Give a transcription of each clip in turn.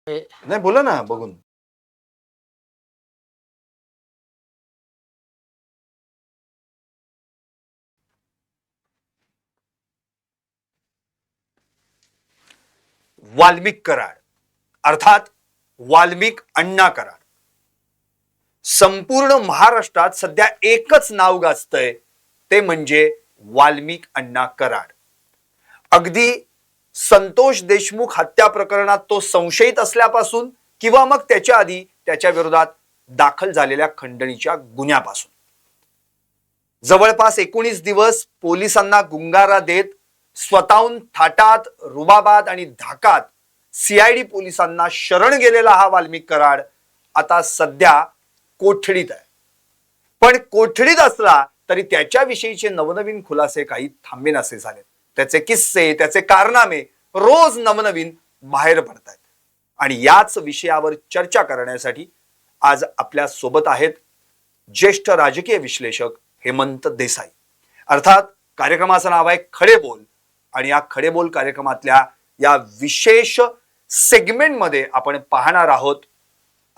हे नाही बोला ना बघून. वाल्मिक कराड अर्थात वाल्मिक अण्णा कराड. संपूर्ण महाराष्ट्रात सध्या एकच नाव गाजतंय, ते म्हणजे वाल्मिक अण्णा कराड. अगदी संतोष देशमुख हत्या प्रकरणात तो संशयित असल्यापासून किंवा मग त्याच्या आधी त्याच्या विरोधात दाखल झालेल्या खंडणीच्या गुन्ह्यापासून जवळपास 19 दिवस पोलिसांना गुंगारा देत स्वतःहून थाटात, रुबाबात आणि धाकात सीआयडी पोलिसांना शरण गेलेला हा वाल्मिक कराड आता सध्या कोठडीत आहे. पण कोठडीत असला तरी त्याच्याविषयीचे नवनवीन खुलासे काही थांबेनासे झाले. त्याचे किस्से, त्याचे कारनामे रोज नवनवीन बाहेर पडत आहेत. आणि याच विषयावर चर्चा करण्यासाठी आज आपल्या सोबत आहेत ज्येष्ठ राजकीय विश्लेषक हेमंत देसाई. अर्थात कार्यक्रमाचं नाव आहे खडे बोल. आणि या खडे बोल कार्यक्रमातल्या या विशेष सेगमेंट मध्ये आपण पाहणार आहोत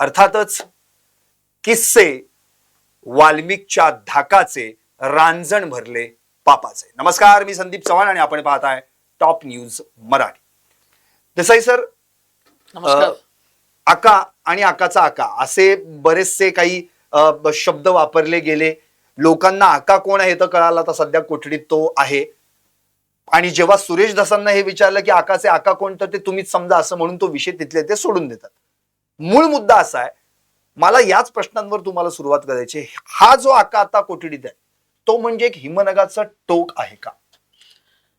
अर्थातच किस्से वाल्मिकच्या धाकाचे, रांजण भरले पापाचे. नमस्कार, मी संदीप चव्हाण आणि आपण पाहताय top news Marathi. Desai sir, नमस्कार. आका आणि आकाचा आका असे बरेचसे काही शब्द वापरले गेले. लोकांना आका कोण आहे तर कळाला, तर सध्या कोठडीत तो आहे. आणि जेव्हा सुरेश धसांना हे विचारलं की आकाचे आका कोण, तर ते तुम्हीच समजा असं म्हणून तो विषय तिथले ते सोडून देतात. मूळ मुद्दा असा आहे, मला याच प्रश्नांवर तुम्हाला सुरुवात करायची. हा जो आका आता कोठडीत आहे तो म्हणजे एक हिमनगाचं टोक आहे का?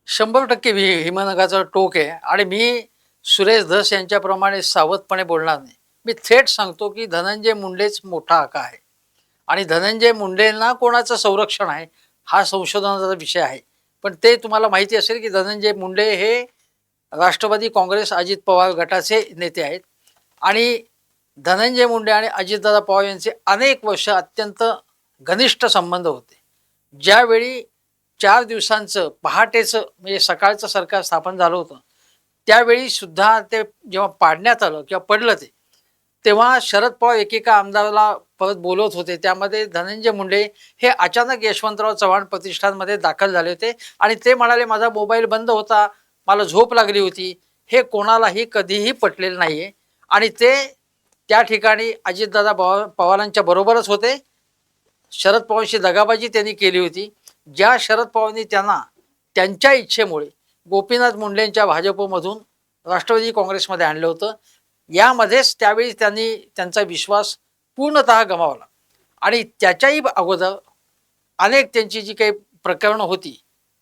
100% हिमनगाचा टोक आहे. आणि मी सुरेश धस यांच्याप्रमाणे सावधपणे बोलणार नाही. मी थेट सांगतो की धनंजय मुंडेच मोठा आका आहे. आणि धनंजय मुंडेंना कोणाचं संरक्षण आहे हा संशोधनाचा विषय आहे. पण ते तुम्हाला माहिती असेल की धनंजय मुंडे हे राष्ट्रवादी काँग्रेस अजित पवार गटाचे नेते आहेत. आणि धनंजय मुंडे आणि अजितदादा पवार यांचे अनेक वर्ष अत्यंत घनिष्ठ संबंध होते. ज्यावेळी 4 दिवसांचं पहाटेचं म्हणजे सकाळचं सरकार स्थापन झालं होतं, त्यावेळी सुद्धा ते जेव्हा पाडण्यात आलं किंवा पडलं तेव्हा शरद पवार एकेका आमदाराला परत बोलवत होते. त्यामध्ये धनंजय मुंडे हे अचानक यशवंतराव चव्हाण प्रतिष्ठानमध्ये दाखल झाले होते. आणि ते म्हणाले, माझा मोबाईल बंद होता, मला झोप लागली होती. हे कोणालाही कधीही पटलेलं नाही आहे. आणि ते त्या ठिकाणी अजितदादा पवारांच्या बरोबरच होते. शरद पवारांशी दगाबाजी त्यांनी केली होती. ज्या शरद पवारांनी त्यांना त्यांच्या इच्छेमुळे गोपीनाथ मुंडेंच्या भाजपमधून राष्ट्रवादी काँग्रेसमध्ये आणलं होतं, यामध्येच त्यावेळी त्यांनी त्यांचा विश्वास पूर्णतः गमावला. आणि त्याच्याही अगोदर अनेक त्यांची जी काही प्रकरणं होती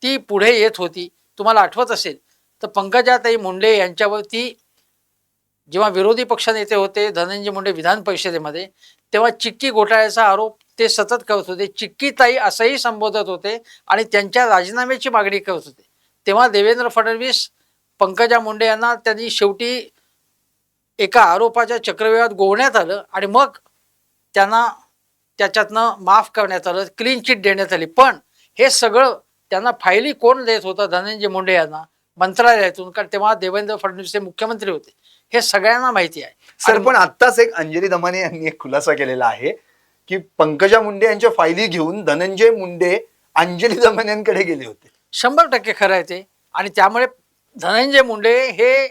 ती पुढे येत होती. तुम्हाला आठवत असेल तर पंकजाताई मुंडे यांच्यावरती जेव्हा विरोधी पक्षनेते होते धनंजय मुंडे विधान परिषदेमध्ये, तेव्हा चिक्की घोटाळ्याचा आरोप ते सतत करत होते. चिक्कीताई असंही संबोधत होते आणि त्यांच्या राजीनाम्याची मागणी करत होते. तेव्हा देवेंद्र फडणवीस पंकजा मुंडे यांना त्यांनी शेवटी एका आरोपाच्या चक्रव्यूहात गोवण्यात आलं आणि मग त्यांना त्याच्यातनं माफ करण्यात आलं, क्लीन चिट देण्यात आली. पण हे सगळं त्यांना फायली कोण देत होतं? धनंजय मुंडे यांना मंत्रालयातून, कारण तेव्हा देवेंद्र फडणवीस हे मुख्यमंत्री होते. हे सगळ्यांना माहिती आहे. सर, पण आत्ताच एक अंजली दमाने यांनी एक खुलासा केलेला आहे की पंकजा मुंडे यांच्या फायली घेऊन धनंजय मुंडे अंजली दमाने यांकडे गेले होते. 100% खरं आहे ते. आणि त्यामुळे धनंजय मुंडे हे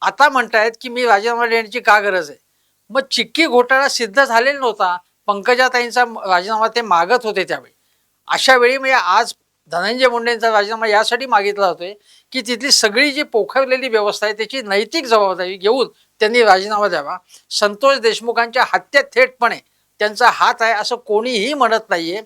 आता म्हणतायत की मी राजीनामा देण्याची का गरज आहे? मग चिक्की घोटाळा सिद्ध झालेला नव्हता, पंकजाताईंचा राजीनामा ते मागत होते त्यावेळी. अशा वेळी म्हणजे आज धनंजय मुंडेंचा राजीनामा यासाठी मागितला जातोय की तिथली सगळी जी पोखरलेली व्यवस्था आहे त्याची नैतिक जबाबदारी घेऊन त्यांनी राजीनामा द्यावा. संतोष देशमुखांच्या हत्येत थेटपणे त्यांचा हात आहे असं कोणीही म्हणत नाहीये.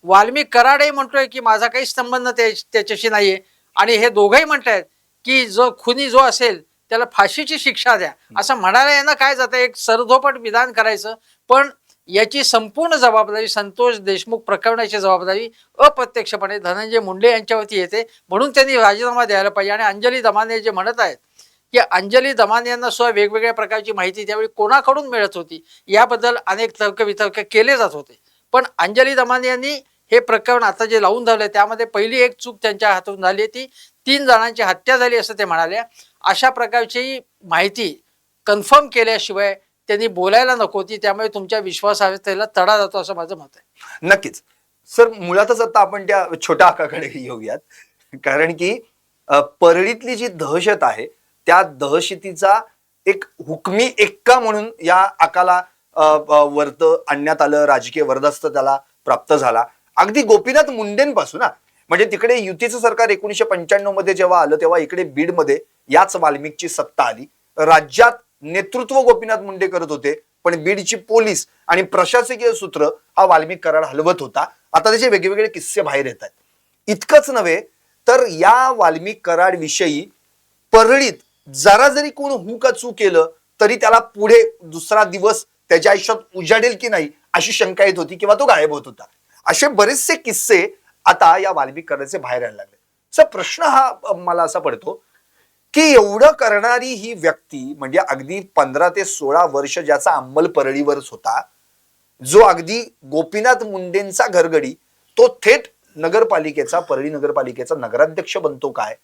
वाल्मिक कराडही म्हणतोय की माझा काही संबंध त्याच्याशी नाहीये. आणि हे दोघंही म्हणतायत की जो खुनी जो असेल त्याला फाशीची शिक्षा द्या, असं म्हणायला यांना काय जातं? एक सरधोपट विधान करायचं. पण याची संपूर्ण जबाबदारी, संतोष देशमुख प्रकरणाची जबाबदारी अप्रत्यक्षपणे धनंजय मुंडे यांच्यावरती येते. म्हणून त्यांनी राजीनामा द्यायला पाहिजे. आणि अंजली दमाने जे म्हणत आहेत की अंजली दमाने यांना सुद्धा वेगवेगळ्या प्रकारची माहिती त्यावेळी कोणाकडून मिळत होती याबद्दल अनेक तर्कवितर्क केले जात होते. पण अंजली दमाने यांनी हे प्रकरण आता जे लावून धरले त्यामध्ये पहिली एक चूक त्यांच्या हातून झाली, ती 3 जणांची हत्या झाली असं ते म्हणाले. अशा प्रकारची माहिती कन्फर्म केल्याशिवाय त्यांनी बोलायला नको होती. त्यामुळे तुमच्या विश्वासार्हतेला तडा जातो असं माझं मत आहे. नक्कीच सर, मुळातच आता आपण त्या छोट्या आकाकडे येऊयात, कारण की परळीतली जी दहशत आहे त्या दहशतीचा एक हुकमी एक्का म्हणून या आकाला वर्त आणण्यात आलं, राजकीय वरदस्त त्याला प्राप्त झाला. अगदी गोपीनाथ मुंडेंपासून म्हणजे तिकडे युतीचं सरकार 1995 मध्ये जेव्हा आलं तेव्हा इकडे बीडमध्ये याच वाल्मिकची सत्ता आली. राज्यात नेतृत्व गोपीनाथ मुंडे करत होते, पण बीडची पोलीस आणि प्रशासकीय सूत्र हा वाल्मिक कराड हलवत होता. आता त्याचे वेगवेगळे किस्से बाहेर येत आहेत. इतकंच नव्हे तर या वाल्मिक कराड विषयी परळीत जरा जरी कोण हू का चू केलं तरी त्याला पुढे दुसरा दिवस त्याच्या आयुष्यात उजाडेल की नाही अशी शंका येत होती किंवा तो गायब होत होता. असे बरेचसे किस्से आता या वाल्मिक कराडचे बाहेर यायला लागले. सर, प्रश्न हा मला असा पडतो की एवढं करणारी ही व्यक्ती म्हणजे अगदी 15 ते 16 वर्ष ज्याचा अंमल परळीवरच होता, जो अगदी गोपीनाथ मुंडेंचा घरगडी, तो थेट नगरपालिकेचा, परळी नगरपालिकेचा नगराध्यक्ष बनतो काय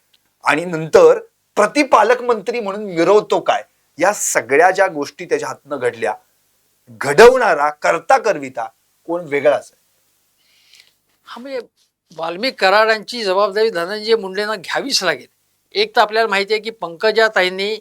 आणि नंतर प्रतिपालकमंत्री म्हणून मिरवतो काय, या सगळ्या ज्या गोष्टी त्याच्या हातनं घडल्या, घडवणारा करता करविता कोण वेगळाच आहे. हा म्हणजे वाल्मिक कराडांची जबाबदारी धनंजय मुंडेंना घ्यावीच लागेल. एक तर आपल्याला माहिती आहे की पंकजाताईंनी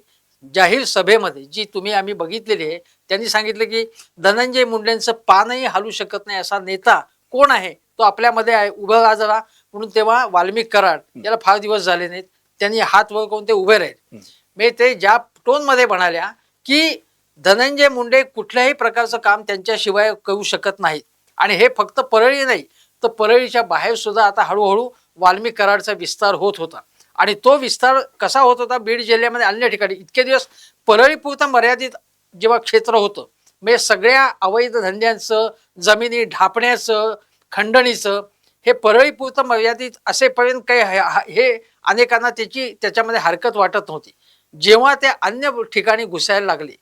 जाहीर सभेमध्ये जी आम्ही बघितलेली आहे, त्यांनी सांगितलं की धनंजय मुंडेंचं पानही हलू शकत नाही असा नेता कोण आहे, तो आपल्यामध्ये आहे, उभं राहा म्हणून. तेव्हा वाल्मिक कराड याला फार दिवस झाले नाहीत, त्यांनी हात वर करून ते उभे राहील. मी ते ज्या टोनमध्ये म्हणाल्या की धनंजय मुंडे कुठल्याही प्रकारचं काम त्यांच्याशिवाय करू शकत नाहीत. आणि हे फक्त परळी नाही तर परळीच्या बाहेर सुद्धा आता हळूहळू वाल्मिक कराडचा विस्तार होत होता. आणि तो विस्तार कसा होत होता, बीड जिल्ह्यामध्ये अन्य ठिकाणी. इतके दिवस परळीपुरतं मर्यादित जेव्हा क्षेत्र होतं, म्हणजे सगळ्या अवैध धंद्यांचं, जमिनी ढापण्याचं, खंडणीचं हे परळीपुरतं मर्यादित असेपर्यंत काही हे अनेकांना त्याच्यामध्ये हरकत वाटत नव्हती. जेव्हा ते अन्य ठिकाणी घुसायला लागले,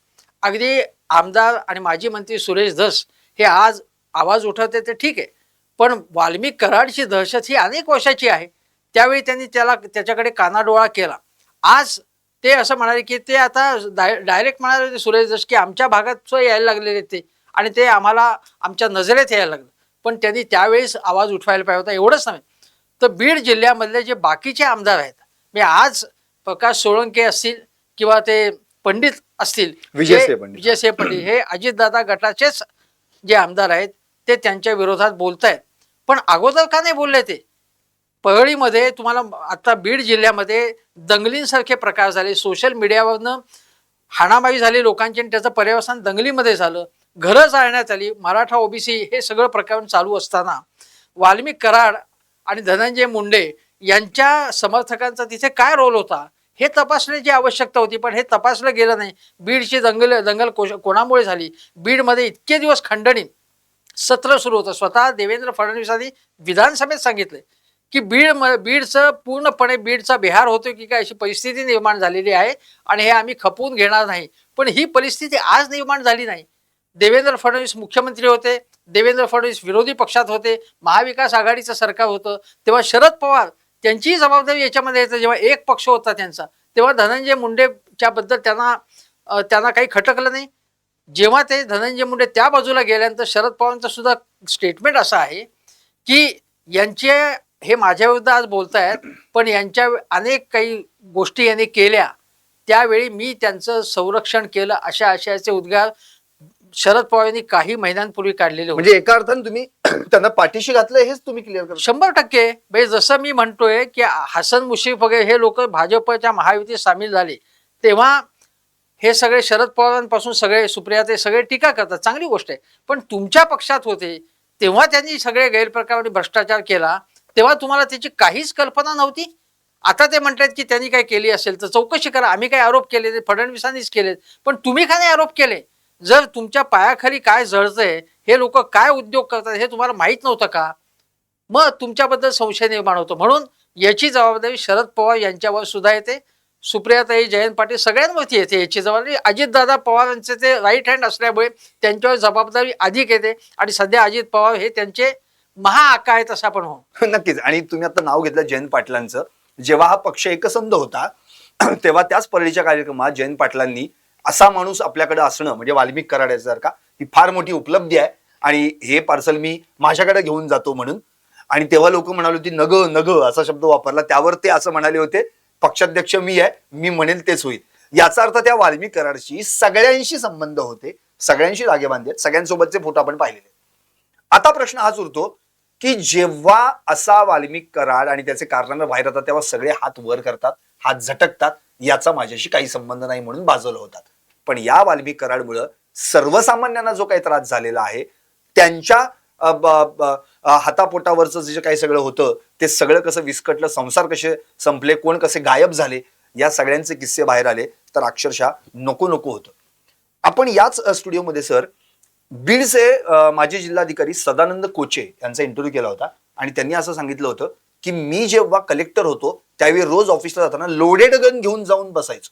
अगदी आमदार आणि माजी मंत्री सुरेश धस हे आज आवाज उठवते ते ठीक आहे, पण वाल्मिक कराडची दहशत ही अनेक वर्षाची आहे. त्यावेळी त्यांनी त्याच्याकडे कानाडोळा केला. आज ते असं म्हणाले की ते आता डायरेक्ट म्हणाले होते सुरेश धस की आमच्या भागात यायला लागलेले ते आणि ते आम्हाला आमच्या नजरेत यायला लागलं. पण त्यांनी त्यावेळेस आवाज उठवायला पाहिजे होता. एवढंच नव्हे तर बीड जिल्ह्यामधले जे बाकीचे आमदार आहेत, म्हणजे आज प्रकाश सोळंके असतील किंवा ते पंडित असतील, विजयसिंह पंडित, हे अजितदादा गटाचेच जे आमदार आहेत ते त्यांच्या विरोधात बोलतायत. पण अगोदर का नाही बोलले ते? परळीमध्ये तुम्हाला आता बीड जिल्ह्यामध्ये दंगलींसारखे प्रकार झाले, सोशल मीडियावरनं हाणामारी झाली लोकांची आणि त्याचं पर्यवसान दंगलीमध्ये झालं, घरं जाळण्यात आली, मराठा ओबीसी हे सगळं प्रकरण चालू असताना वाल्मिक कराड आणि धनंजय मुंडे यांच्या समर्थकांचा तिथे काय रोल होता हे तपासण्याची आवश्यकता होती. पण हे तपासलं गेलं नाही. बीडची दंगल कोणामुळे झाली? बीडमध्ये इतके दिवस खंडणी सत्र सुरू होतं. स्वतः देवेंद्र फडणवीसांनी विधानसभेत सांगितले की बीडचं पूर्णपणे बीडचा बिहार होतो की काय अशी परिस्थिती निर्माण झालेली आहे आणि हे आम्ही खपवून घेणार नाही. पण ही परिस्थिती आज निर्माण झाली नाही. देवेंद्र फडणवीस मुख्यमंत्री होते, देवेंद्र फडणवीस विरोधी पक्षात होते, महाविकास आघाडीचं सरकार होतं, तेव्हा शरद पवार त्यांचीही जबाबदारी याच्यामध्ये येते. जेव्हा एक पक्ष होता त्यांचा, तेव्हा धनंजय मुंडेच्या बद्दल त्यांना काही खटकलं नाही. जेव्हा ते धनंजय मुंडे त्या बाजूला गेल्यानंतर शरद पवारांचं सुद्धा स्टेटमेंट असं आहे की यांचे हे माझ्या विरुद्ध आज बोलतायत, पण यांच्या अनेक काही गोष्टी यांनी केल्या त्यावेळी मी त्यांचं संरक्षण केलं, अशा आशयाचे उद्गार शरद पवार यांनी काही महिन्यांपूर्वी काढलेले होते. म्हणजे एका अर्थाने तुम्ही त्यांना पाठीशी घातलं हेच तुम्ही क्लिअर करा. 100%. म्हणजे जसं मी म्हणतोय की हसन मुश्रीफ वगैरे हे लोक भाजपच्या महायुतीत सामील झाले तेव्हा हे सगळे शरद पवारांपासून सगळे सुप्रिया ते सगळे टीका करतात, चांगली गोष्ट आहे. पण तुमच्या पक्षात होते तेव्हा त्यांनी सगळे गैरप्रकार आणि भ्रष्टाचार केला, तेव्हा तुम्हाला त्याची काहीच कल्पना नव्हती. आता ते म्हणतात की त्यांनी काय केली असेल तर चौकशी करा. आम्ही काय आरोप केले? फडणवीसांनीच केलेत. पण तुम्ही का नाही आरोप केले? जर तुमच्या पायाखाली काय जळतंय, हे लोक काय उद्योग करतात हे तुम्हाला माहीत नव्हतं का? मग तुमच्याबद्दल संशय निर्माण होतो. म्हणून याची जबाबदारी शरद पवार यांच्यावर सुद्धा येते, सुप्रियाताई, जयंत पाटील सगळ्यांवरती येते याची जबाबदारी. अजितदादा पवारांचे ते राईट हँड असल्यामुळे त्यांच्यावर जबाबदारी अधिक येते. आणि सध्या अजित पवार हे त्यांचे महाआका आहेत असं आपण म्हणू. नक्कीच. आणि तुम्ही आता नाव घेतलं जयंत पाटलांचं. जेव्हा हा पक्ष एकसंध होता तेव्हा त्याच परळीच्या कार्यक्रमात जयंत पाटलांनी असा माणूस आपल्याकडे असणं म्हणजे वाल्मिक कराडासारखा ही फार मोठी उपलब्धी आहे. आणि हे पार्सल मी माझ्याकडे घेऊन जातो म्हणून. आणि तेव्हा लोक म्हणाले होते नग नग असा शब्द वापरला. त्यावर ते असं म्हणाले होते, पक्षाध्यक्ष मी आहे, मी म्हणेल तेच होईल. याचा अर्थ त्या वाल्मिक कराडशी सगळ्यांशी संबंध होते, सगळ्यांशी धागे बांधले, सगळ्यांसोबतचे फोटो आपण पाहिलेले. आता प्रश्न हाच उरतो की जेव्हा असा वाल्मिक कराड आणि त्याचे कारनामे बाहेर येतात तेव्हा सगळे हात वर करतात, हात झटकतात, याचा माझ्याशी काही संबंध नाही म्हणून बाजूला होतात. पण या वाल्मिक कराडमुळे सर्वसामान्यांना जो काही त्रास झालेला आहे, त्यांच्या हातापोटावरचं जे काही सगळं होतं ते सगळं कसं विस्कटलं, संसार कसे संपले, कोण कसे गायब झाले, या सगळ्यांचे किस्से बाहेर आले तर अक्षरशः नको नको होतं. आपण याच स्टुडिओमध्ये सर बीडचे माजी जिल्हाधिकारी सदानंद कोचे यांचा इंटरव्ह्यू केला होता आणि त्यांनी असं सांगितलं होतं की मी जेव्हा कलेक्टर होतो त्यावेळी रोज ऑफिसला जाताना लोडेड गन घेऊन जाऊन बसायचो.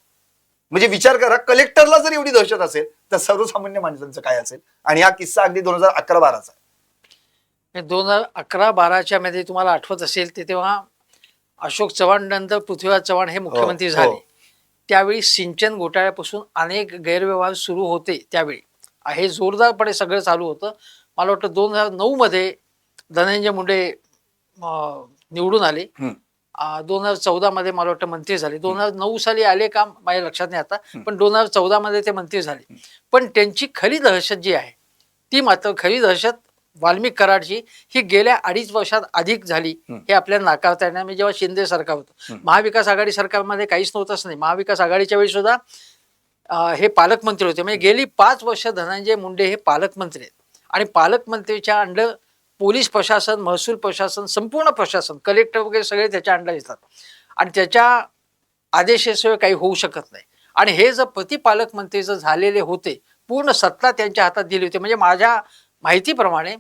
म्हणजे विचार करा, कलेक्टरला जर एवढी दहशत असेल तर सर्वसामान्य माणसांचं काय असेल. आणि हा किस्सा अगदी 2011-12चा. 2011-12च्या मध्ये तुम्हाला आठवत असेल ते तेव्हा अशोक चव्हाण नंतर पृथ्वीराज चव्हाण हे मुख्यमंत्री झाले. त्यावेळी सिंचन घोटाळ्यापासून अनेक गैरव्यवहार सुरू होते. त्यावेळी हे जोरदारपणे सगळं चालू होतं. मला वाटतं 2009 मध्ये धनंजय मुंडे निवडून आले. 2014 मध्ये मला वाटतं मंत्री झाले. 2009 साली आले का माझ्या लक्षात नाही आता, पण 2014 मध्ये ते मंत्री झाले. पण त्यांची खरी दहशत जी आहे ती मात्र खरी दहशत वाल्मिक कराडची ही गेल्या 2.5 वर्षात अधिक झाली. हे आपल्याला नाकारता येणार. मी जेव्हा शिंदे सरकार होतं, महाविकास आघाडी सरकारमध्ये काहीच नव्हतंच नाही. महाविकास आघाडीच्या वेळी सुद्धा हे पालकमंत्री होते. म्हणजे गेली 5 वर्ष धनंजय मुंडे हे पालकमंत्री आहेत. आणि पालकमंत्रीच्या अंडर पोलीस प्रशासन, महसूल प्रशासन, संपूर्ण प्रशासन, कलेक्टर वगैरे सगळे त्याच्या अंडर येतात आणि त्याच्या आदेशाशिवाय काही होऊ शकत नाही. आणि हे जर प्रतिपालकमंत्री जर झालेले होते, पूर्ण सत्ता त्यांच्या हातात दिली होती. म्हणजे माझ्या माहितीप्रमाणे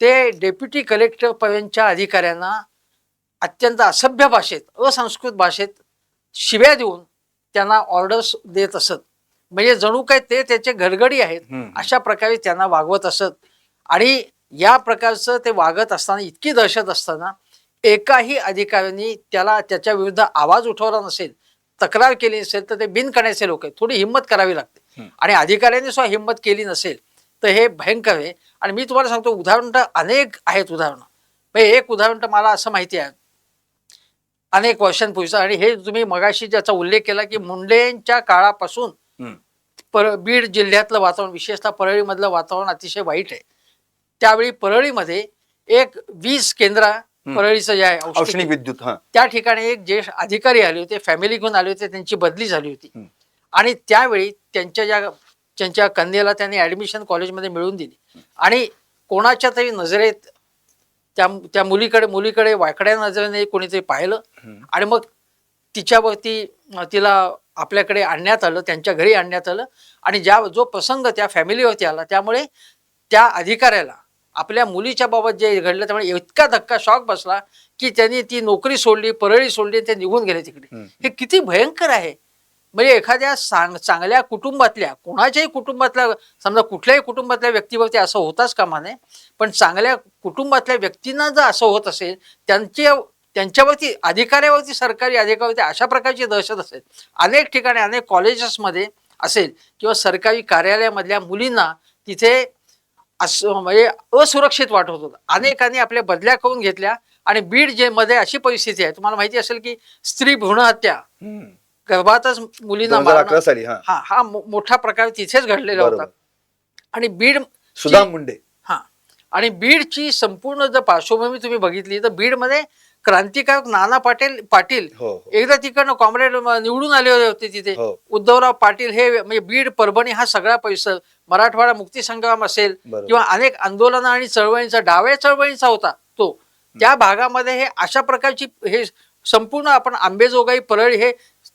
ते डेप्युटी कलेक्टर पर्यंतच्या अधिकाऱ्यांना अत्यंत असभ्य भाषेत, असंस्कृत भाषेत शिव्या देऊन त्यांना ऑर्डर्स देत असत. म्हणजे जणू काय ते त्याचे घरगडी आहेत अशा प्रकारे त्यांना वागवत असत. आणि या प्रकारचं ते वागत असताना, इतकी दहशत असताना एकाही अधिकाऱ्यांनी त्याच्या विरुद्ध आवाज उठवला नसेल, तक्रार केली नसेल, तर ते बिनकाण्याचे लोक आहेत. थोडी हिंमत करावी लागते. आणि अधिकाऱ्यांनी सुद्धा हिंमत केली नसेल तर हे भयंकर आहे. आणि मी तुम्हाला सांगतो, उदाहरण तर अनेक आहेत. उदाहरणं एक उदाहरण तर मला असं माहिती आहे अनेक वर्षांपूर्वीचं, आणि हे तुम्ही मगाशी ज्याचा उल्लेख केला की मुंडेंच्या काळापासून बीड जिल्ह्यातलं वातावरण, विशेषतः परळीमधलं वातावरण अतिशय वाईट आहे. त्यावेळी परळीमध्ये एक वीज केंद्र, परळीचं जे आहे औष्णिक विद्युत, त्या ठिकाणी एक ज्येष्ठ अधिकारी आले होते, फॅमिली घेऊन आले होते, त्यांची बदली झाली होती. आणि त्यावेळी त्यांच्या कन्येला त्यांनी ऍडमिशन कॉलेजमध्ये मिळवून दिली. आणि कोणाच्या तरी नजरेत त्या मुलीकडे वाकड्या नजरेने कोणीतरी पाहिलं आणि मग तिला आपल्याकडे आणण्यात आलं, त्यांच्या घरी आणण्यात आलं. आणि जो प्रसंग त्या फॅमिलीवरती आला त्यामुळे त्या अधिकाऱ्याला आपल्या मुलीच्या बाबत जे घडलं त्यामुळे इतका धक्का, शॉक बसला की त्यांनी ती नोकरी सोडली, परळी सोडली, ते निघून गेले तिकडे. हे किती भयंकर आहे. म्हणजे एखाद्या चांगल्या कुटुंबातल्या, कोणाच्याही कुटुंबातल्या, समजा कुठल्याही कुटुंबातल्या व्यक्तीवरती असं होताच कामा नये, पण चांगल्या कुटुंबातल्या व्यक्तींना जर असं होत असेल, त्यांच्यावरती, अधिकाऱ्यावरती, सरकारी अधिकाऱ्यावरती अशा प्रकारची दहशत असेल, अनेक ठिकाणी, अनेक कॉलेजेसमध्ये असेल किंवा सरकारी कार्यालयामधल्या मुलींना तिथे असं म्हणजे असुरक्षित वाटत होतं. अनेकांनी आपल्या बदल्या करून घेतल्या. आणि बीड मध्ये अशी परिस्थिती आहे, तुम्हाला माहिती असेल की स्त्री भ्रूण हत्या, गर्भातच मुलींना मारणं, हा मोठा प्रकार तिथेच घडलेला होता. आणि बीड सुधा मुंडे, आणि बीडची संपूर्ण जर पार्श्वभूमी तुम्ही बघितली तर बीडमध्ये क्रांतिकारक नाना पाटील एकदा तिकडनं कॉम्रेड निवडून आले होते तिथे. उद्धवराव पाटील हे, म्हणजे बीड, परभणी हा सगळा परिसर, मराठवाडा मुक्ती संग्राम असेल किंवा अनेक आंदोलन आणि चळवळींचा, डाव्या चळवळींचा होता तो, त्या भागामध्ये हे अशा प्रकारची, हे संपूर्ण आपण आंबेजोगाई, परळी, हे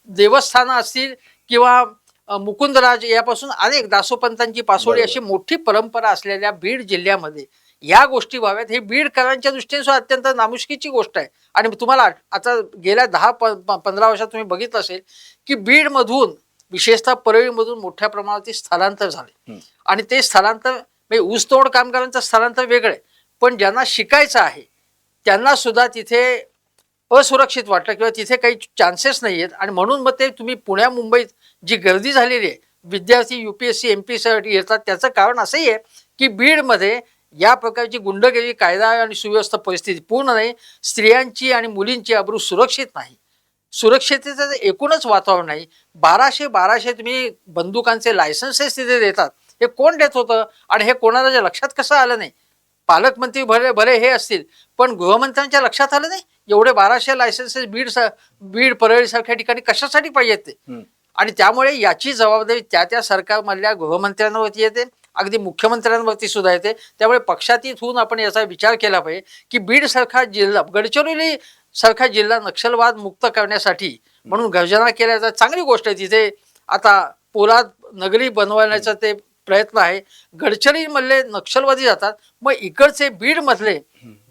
देवस्थानं असतील किंवा मुकुंदराज यापासून अनेक दासोपंतांची पासोडी अशी मोठी परंपरा असलेल्या बीड जिल्ह्यामध्ये या गोष्टी व्हाव्यात, हे बीडकरांच्या दृष्टीने अत्यंत नामुष्कीची गोष्ट आहे. आणि तुम्हाला आता गेल्या 10-15 वर्षात तुम्ही बघितलं असेल की बीडमधून, विशेषतः परळीमधून मोठ्या प्रमाणात स्थलांतर झाले. आणि ते स्थलांतर म्हणजे ऊसतोड कामगारांचं स्थलांतर वेगळं आहे, पण ज्यांना शिकायचं आहे त्यांना सुद्धा तिथे असुरक्षित वाटलं किंवा तिथे काही चान्सेस नाही आहेत. आणि म्हणून मग ते तुम्ही पुण्या मुंबईत जी गर्दी झालेली आहे विद्यार्थी UPSC MP साठी येतात. त्याचं कारण असंही आहे की बीडमध्ये या प्रकारची गुंडगिरी, कायदा आणि सुव्यवस्था परिस्थिती पूर्ण नाही. स्त्रियांची आणि मुलींची अब्रू सुरक्षित नाही. सुरक्षिततेचं एकूणच वातावरण नाही. 1200 तुम्ही बंदुकांचे लायसन्सेस तिथे देतात. हे कोण देत होतं आणि हे कोणाच्या लक्षात कसं आलं नाही? पालकमंत्री भले भले हे असतील, पण गृहमंत्र्यांच्या लक्षात आलं नाही एवढे 1200 लायसन्सेस बीड परळीसारख्या ठिकाणी कशासाठी पाहिजेत ते? आणि त्यामुळे याची जबाबदारी त्या सरकारमधल्या गृहमंत्र्यांवरती येते, अगदी मुख्यमंत्र्यांवरती सुद्धा येते. त्यामुळे पक्षातीत होऊन आपण याचा विचार केला पाहिजे की बीड सारखा जिल्हा, गडचिरोली सारखा जिल्हा नक्षलवाद मुक्त करण्यासाठी म्हणून गर्जना केल्या जातात. चांगली गोष्ट आहे. तिथे आता पोलाद नगरी बनवण्याचा ते प्रयत्न आहे. गडचिरोलीमधले नक्षलवादी जातात, मग इकडचे बीडमधले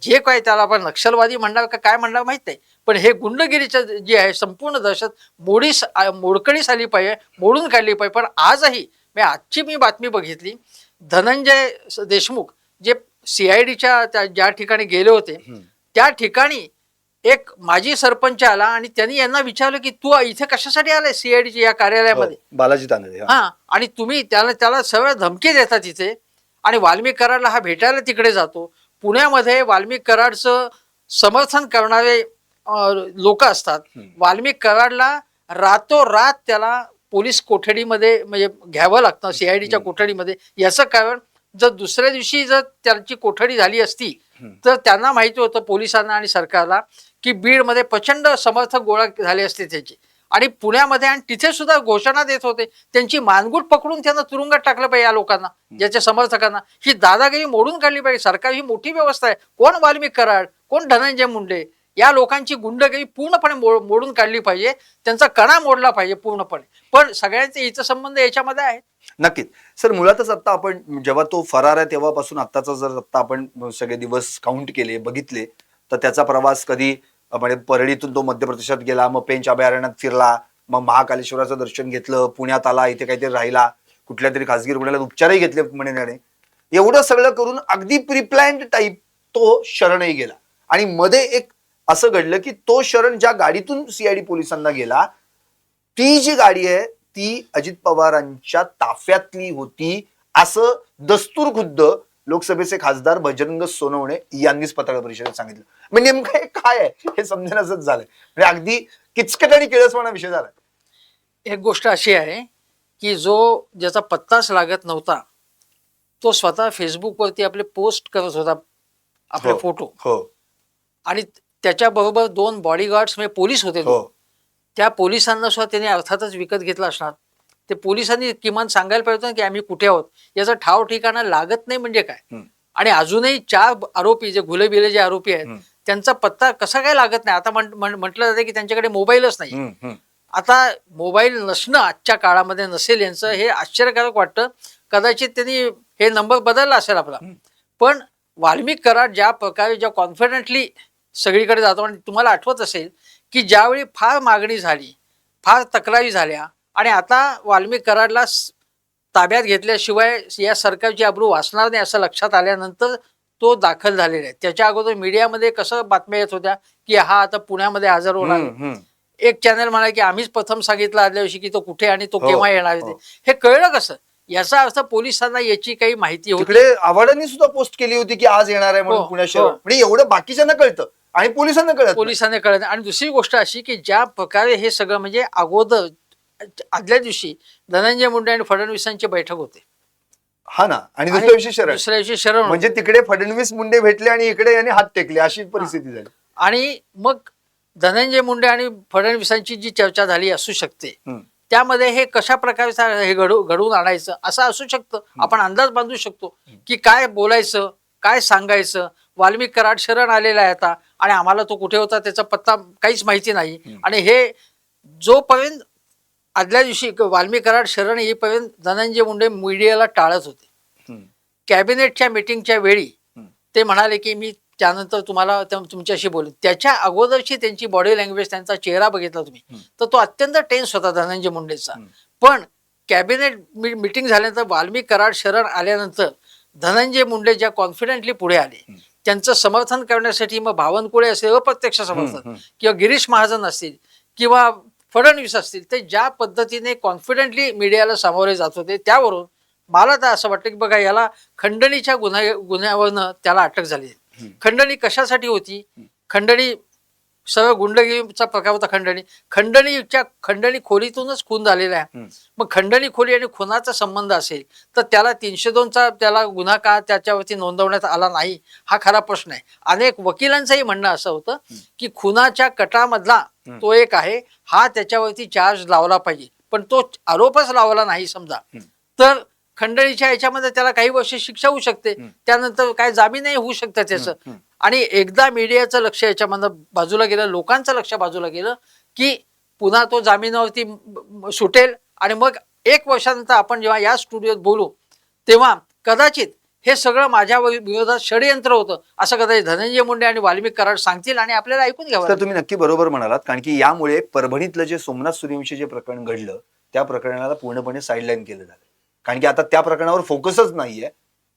जे काय त्याला आपण नक्षलवादी म्हणणार का काय म्हणणार माहित नाही, पण हे गुंडगिरीचं जे आहे संपूर्ण दहशत मोडकळीस आली पाहिजे, मोडून काढली पाहिजे. पण आजही आजची मी बातमी बघितली, धनंजय देशमुख जे CIDच्या ज्या ठिकाणी गेले होते त्या ठिकाणी एक माजी सरपंच आला आणि त्यांनी यांना विचारलं की तू इथे कशासाठी आलाय CIDच्या या कार्यालयामध्ये? बालाजी तांदळे. हा, आणि तुम्ही त्याला सगळं धमकी देता तिथे. आणि वाल्मिक कराडला हा भेटायला तिकडे जातो. पुण्यामध्ये वाल्मिक कराडचं समर्थन करणारे लोक असतात. वाल्मिक कराडला रातोरात त्याला पोलीस कोठडीमध्ये म्हणजे घ्यावं लागतं, CIDच्या कोठडीमध्ये. याचं कारण जर दुसऱ्या दिवशी जर त्याची कोठडी झाली असती तर त्यांना माहिती होतं पोलिसांना आणि सरकारला की बीडमध्ये प्रचंड समर्थक गोळा झाले असते त्याचे. आणि पुण्यामध्ये आणि तिथे सुद्धा घोषणा देत होते. त्यांची मानगूट पकडून त्यांना तुरुंगात टाकलं पाहिजे या लोकांना, ज्याच्या समर्थकांना. ही दादागिरी मोडून काढली पाहिजे. सरकार ही मोठी व्यवस्था आहे. कोण वाल्मिक कराड, कोण धनंजय मुंडे, या लोकांची गुंडगिरी पूर्णपणे मोडून काढली पाहिजे. त्यांचा कणा मोडला पाहिजे पूर्णपणे. पण सगळ्यांचे हितसंबंध याच्यामध्ये आहेत. नक्कीच सर. मुळातच आता आपण जेव्हा तो फरार आहे तेव्हापासून आत्ताचा जर आता आपण सगळे दिवस काउंट केले, बघितले, तर त्याचा प्रवास कधी म्हणजे परळीतून तो मध्य प्रदेशात गेला, मग पेंच अभयारण्यात फिरला, मग महाकालेश्वराचं दर्शन घेतलं, पुण्यात आला, इथे काहीतरी राहिला, कुठल्या तरी खासगी रुग्णालयात उपचारही घेतले म्हणण्याने. एवढं सगळं करून अगदी प्रीप्लॅन्ड टाईप तो शरणही गेला. आणि मध्ये एक असं घडलं की तो शरण ज्या गाडीतून CID पोलिसांना गेला, ती जी गाडी आहे ती अजित पवारांच्या ताफ्यातली होती, असं दस्तूर खुद्द लोकसभेचे खासदार बजरंग सोनवणे यांनीच पत्रकार परिषदेत सांगितलं. म्हणजे नेमकं हे काय आहे हे समजण्याचंच झालंय. म्हणजे अगदी किचकट आणि किळसवाणा विषय झाला. एक गोष्ट अशी आहे की ज्याचा पत्ताच लागत नव्हता तो स्वतः फेसबुकवरती आपले पोस्ट करत होता, आपले फोटो. आणि त्याच्याबरोबर 2 बॉडीगार्ड्स म्हणजे पोलीस होते. त्या पोलिसांना सुद्धा त्यांनी अर्थातच विकत घेतला असणार. ते पोलिसांनी किमान सांगायला पाहिजे होतं की आम्ही कुठे आहोत, याचा ठाव ठिकाणा लागत नाही म्हणजे काय. आणि अजूनही 4 आरोपी जे गुलेबिले जे आरोपी आहेत त्यांचा पत्ता कसा काय लागत नाही. आता म्हटलं जाते की त्यांच्याकडे मोबाईलच नाही. आता मोबाईल नसणं आजच्या काळामध्ये नसेल यांचं हे आश्चर्यकारक वाटतं. कदाचित त्यांनी हे नंबर बदलला असेल आपला. पण वाल्मिक कराड ज्या प्रकारे ज्या कॉन्फिडेंटली सगळीकडे जातो, आणि तुम्हाला आठवत असेल की ज्यावेळी फार मागणी झाली, फार तक्रारी झाल्या, आणि आता वाल्मिक कराडला ताब्यात घेतल्याशिवाय या सरकारची अब्रू वाचणार नाही असं लक्षात आल्यानंतर तो दाखल झालेला आहे. त्याच्या अगोदर मीडियामध्ये कसं बातम्या येत होत्या की हा आता पुण्यामध्ये हजर होणार आहे. एक चॅनल म्हणाले की आम्हीच प्रथम सांगितलं आदल्या दिवशी की तो कुठे आणि तो केव्हा येणार आहे. हे कळलं कसं? याचा अर्थ पोलिसांना याची काही माहिती होती. तिकडे आव्हाडांनी सुद्धा पोस्ट केली होती की आज येणार आहे म्हणून पुणे शहर. म्हणजे एवढं बाकीच्यांना कळतं आणि पोलिसांना कळत. आणि दुसरी गोष्ट अशी की ज्या प्रकारे हे सगळं म्हणजे अगोदर आदल्या दिवशी धनंजय मुंडे आणि फडणवीसांची बैठक होते. हा ना. आणि दुसऱ्या दिवशी शरण म्हणजे तिकडे फडणवीस मुंडे भेटले आणि इकडे यांनी हात टेकले, अशी परिस्थिती झाली. आणि मग धनंजय मुंडे आणि फडणवीसांची जी चर्चा झाली असू शकते, त्यामध्ये हे कशा प्रकारचं हे घडवून आणायचं असं असू शकतं. आपण अंदाज बांधू शकतो की काय बोलायचं, काय सांगायचं. वाल्मिक कराड शरण आलेला आहे आता, आणि आम्हाला तो कुठे होता त्याचा पत्ता काहीच माहिती नाही. आणि हे जोपर्यंत आदल्या दिवशी वाल्मिक कराड शरण येईपर्यंत धनंजय मुंडे मीडियाला टाळत होते. कॅबिनेटच्या मीटिंगच्या वेळी ते म्हणाले की मी त्यानंतर तुम्हाला तुमच्याशी बोलेन. त्याच्या अगोदरची त्यांची बॉडी लँग्वेज, त्यांचा चेहरा बघितला तुम्ही तर तो अत्यंत टेन्स होता धनंजय मुंडेचा. पण कॅबिनेट मीटिंग झाल्यानंतर वाल्मिक कराड शरण आल्यानंतर धनंजय मुंडे ज्या कॉन्फिडेंटली पुढे आले, त्यांचं समर्थन करण्यासाठी मग बावनकुळे असेल अप्रत्यक्ष समर्थन, किंवा गिरीश महाजन असतील, किंवा फडणवीस असतील ते ज्या पद्धतीने कॉन्फिडेंटली मीडियाला सामोरे जात होते त्यावरून मला तर असं वाटतं की बघा याला खंडणीच्या गुन्ह्यावरनं त्याला अटक झाली. खंडणी कशासाठी होती? खंडणी सर्व गुंडगिरीचा प्रकार होता. खंडणी खोलीतूनच खून झालेला आहे. मग खंडणी खोली आणि खुनाचा संबंध असेल तर त्याला 302चा त्याला गुन्हा का त्याच्यावरती नोंदवण्यात आला नाही हा खरा प्रश्न आहे. अनेक वकिलांचंही म्हणणं असं होतं की खुनाच्या कटामधला तो एक आहे, हा त्याच्यावरती चार्ज लावला पाहिजे, पण तो आरोपच लावला नाही समजा तर खंडणीच्या याच्यामध्ये त्याला काही वर्ष शिक्षा होऊ शकते, त्यानंतर काय जामीनही होऊ शकतं त्याचं. आणि एकदा मीडियाचं लक्ष याच्यामधनं बाजूला गेलं, लोकांचं लक्ष बाजूला गेलं की पुन्हा तो जामिनावरती सुटेल आणि मग 1 वर्षानंतर आपण जेव्हा या स्टुडिओत बोलू तेव्हा कदाचित हे सगळं माझ्या विरोधात षडयंत्र होतं असं कदाचित धनंजय मुंडे आणि वाल्मिक कराड सांगतील आणि आपल्याला ऐकून घ्यावं. तर तुम्ही नक्की बरोबर म्हणालात, कारण की यामुळे परभणीतलं जे सोमनाथ सूर्यवंशी जे प्रकरण घडलं त्या प्रकरणाला पूर्णपणे साईडलाईन केलं झालं. कारण की आता त्या प्रकरणावर फोकसच नाहीये.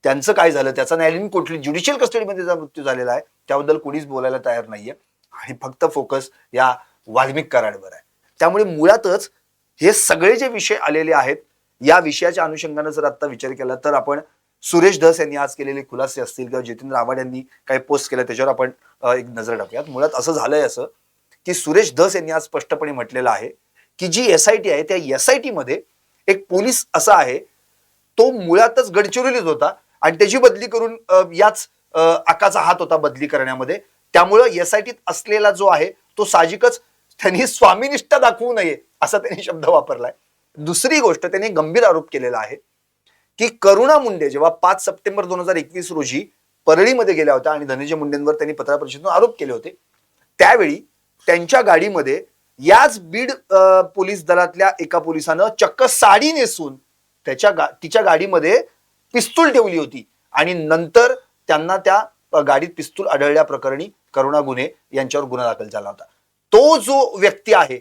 त्यांचं काय झालं, त्याचा न्यायालयीन कुठली ज्युडिशियल कस्टडीमध्ये मृत्यू झालेला आहे त्याबद्दल कोणीच बोलायला तयार नाहीये आणि फक्त फोकस या वाल्मिक कराडवर आहे. त्यामुळे मुळातच हे सगळे जे विषय आलेले आहेत या विषयाच्या अनुषंगाने जर आता विचार केला तर आपण सुरेश धस यांनी आज केलेले खुलासे असतील किंवा जितेंद्र आव्हाड यांनी काही पोस्ट केलं त्याच्यावर आपण एक नजर टाकूयात. मुळात असं झालंय असं की सुरेश धस यांनी आज स्पष्टपणे म्हटलेलं आहे की जी SIT आहे त्या SIT मध्ये एक पोलीस असा आहे तो मुळातच गडचिरोलीत होता आणि त्याची बदली करून याच आकाचा हात होता बदली करण्यामध्ये. त्यामुळं SITत असलेला जो आहे तो साहजिकच त्यांनी स्वामीनिष्ठा दाखवू नये असा त्यांनी शब्द वापरलाय. दुसरी गोष्ट त्यांनी गंभीर आरोप केलेला आहे की करुणा मुंडे जेव्हा 5 सप्टेंबर 2021 रोजी परळीमध्ये गेल्या होत्या आणि धनंजय मुंडेंवर त्यांनी पत्रपरिषदेतून आरोप केले होते त्यावेळी त्यांच्या गाडीमध्ये याच बीड पोलीस दलातल्या एका पोलिसानं चक्क साडी नेसून तिच्या गाडीमध्ये पिस्तूल ठेवली होती आणि नंतर त्यांना त्या गाडीत पिस्तूल आढळल्या प्रकरणी करुणा गुन्हे यांच्यावर गुन्हा दाखल झाला होता. तो जो व्यक्ती आहे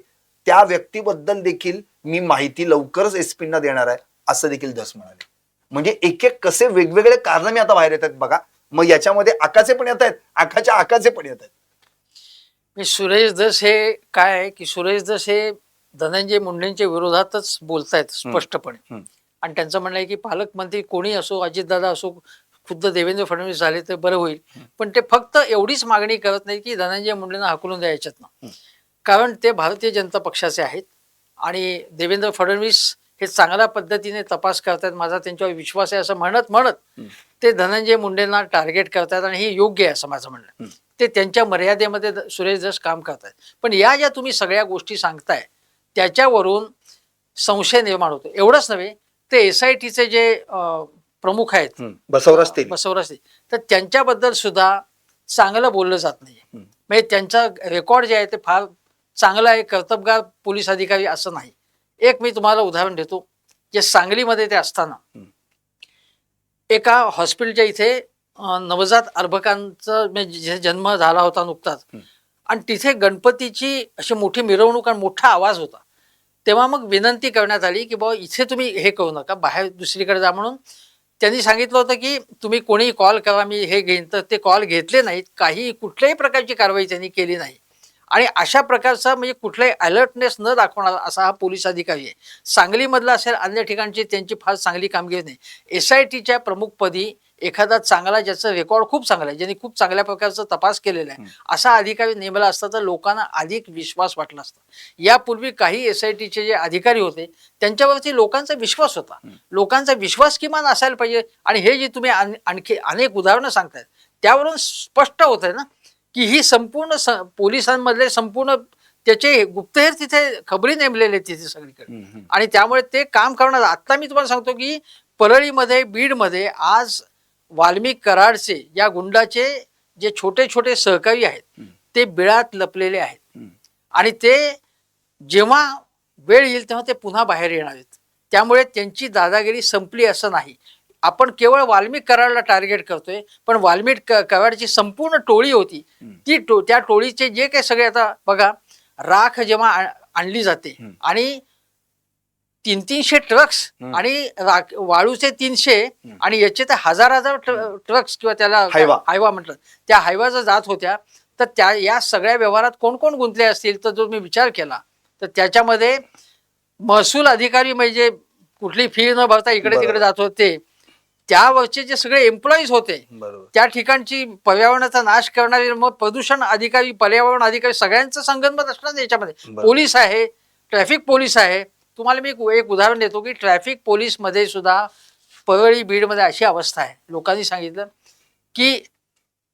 त्या व्यक्तीबद्दल देखील मी माहिती लवकरच SP ना देणार आहे असं देखील धस म्हणाले. म्हणजे एक एक कसे वेगवेगळे कारनामे आता बाहेर येतात बघा. मग याच्यामध्ये आकाचे पण येत आहेत, आकाचे पण येत आहेत. मी सुरेश धस हे काय आहे की सुरेश धस हे धनंजय मुंडेंच्या विरोधातच बोलतायत स्पष्टपणे आणि त्यांचं म्हणणं आहे की पालकमंत्री कोणी असो, अजितदादा असो, खुद्द देवेंद्र फडणवीस झाले तर बरं होईल, पण ते फक्त एवढीच मागणी करत नाही की धनंजय मुंडेंना हाकलून द्यायच्यात ना, कारण ते भारतीय जनता पक्षाचे आहेत आणि देवेंद्र फडणवीस हे चांगल्या पद्धतीने तपास करतात, माझा त्यांच्यावर विश्वास आहे असं म्हणत ते धनंजय मुंडेंना टार्गेट करतात आणि हे योग्य आहे असं माझं म्हणणं. ते त्यांच्या मर्यादेमध्ये सुरेश धस काम करतात. पण या ज्या तुम्ही सगळ्या गोष्टी सांगताय त्याच्यावरून संशय निर्माण होतो. एवढंच नव्हे, ते SITचे जे प्रमुख आहेत बसवराज तर त्यांच्याबद्दल सुद्धा चांगलं बोललं जात नाही. म्हणजे त्यांचा रेकॉर्ड जे आहे ते फार चांगलं आहे, कर्तबगार पोलीस अधिकारी असं नाही. एक मी तुम्हाला उदाहरण देतो. जे सांगलीमध्ये ते असताना एका हॉस्पिटलच्या इथे नवजात अर्भकांचा म्हणजे जन्म झाला होता नुकताच आणि तिथे गणपतीची अशी मोठी मिरवणूक आणि मोठा आवाज होता. तेव्हा मग विनंती करण्यात आली की बाबा इथे तुम्ही हे करू नका, बाहेर दुसरीकडे जा म्हणून त्यांनी सांगितलं होतं की तुम्ही कोणीही कॉल करा मी हे घेईन. तर ते कॉल घेतले नाहीत, काही कुठल्याही प्रकारची कारवाई त्यांनी केली नाही आणि अशा प्रकारचा म्हणजे कुठलाही अलर्टनेस न दाखवणारा असा हा पोलीस अधिकारी आहे. सांगलीमधला असेल अन्य ठिकाणची त्यांची फार चांगली कामगिरी नाही. SITच्या प्रमुखपदी एखादा चांगला ज्याचं रेकॉर्ड खूप चांगला आहे, ज्यांनी खूप चांगल्या प्रकारचा तपास केलेला आहे असा अधिकारी नेमला असता तर लोकांना अधिक विश्वास वाटला असता. यापूर्वी काही SITचे जे अधिकारी होते त्यांच्यावरती लोकांचा विश्वास होता. लोकांचा विश्वास किमान असायला पाहिजे आणि हे जे तुम्ही आणखी अनेक उदाहरणं सांगतायत त्यावरून स्पष्ट होत आहे ना की ही संपूर्ण पोलिसांमधले संपूर्ण त्याचे गुप्तहेर तिथे खबरी नेमलेले तिथे सगळीकडे आणि त्यामुळे ते काम करणार. आता मी तुम्हाला सांगतो की परळीमध्ये बीडमध्ये आज वाल्मिक कराडचे या गुंडाचे जे छोटे छोटे सहकारी आहेत ते बिळात लपलेले आहेत आणि ते जेव्हा वेळ येईल तेव्हा ते पुन्हा बाहेर येणार आहेत. त्यामुळे त्यांची दादागिरी संपली असं नाही. आपण केवळ वाल्मिक कराडला टार्गेट करतोय, पण वाल्मिक कराडची संपूर्ण टोळी होती त्या टोळीचे जे काही सगळे आता बघा राख जेव्हा आणली जाते आणि 300 ट्रक्स आणि वाळूचे 300 आणि याचे तर हजार ट्रक्स किंवा त्याला हायवा म्हटलं त्या हायवाचा जात होत्या. तर त्या या सगळ्या व्यवहारात कोण कोण गुंतले असतील तर जो मी विचार केला तर त्याच्यामध्ये महसूल अधिकारी म्हणजे कुठली फी न भरता इकडे बरोबर. तिकडे जात होते, त्यावरचे जे सगळे एम्प्लॉईज होते, बरोबर. त्या ठिकाणची पर्यावरणाचा नाश करणारे, मग प्रदूषण अधिकारी, पर्यावरण अधिकारी सगळ्यांचं संगनमत असणार याच्यामध्ये. बरोबर. पोलीस आहे, ट्रॅफिक पोलीस आहे. तुम्हाला मी एक उदाहरण देतो की ट्रॅफिक पोलीसमध्ये सुद्धा परळी बीडमध्ये अशी अवस्था आहे. लोकांनी सांगितलं की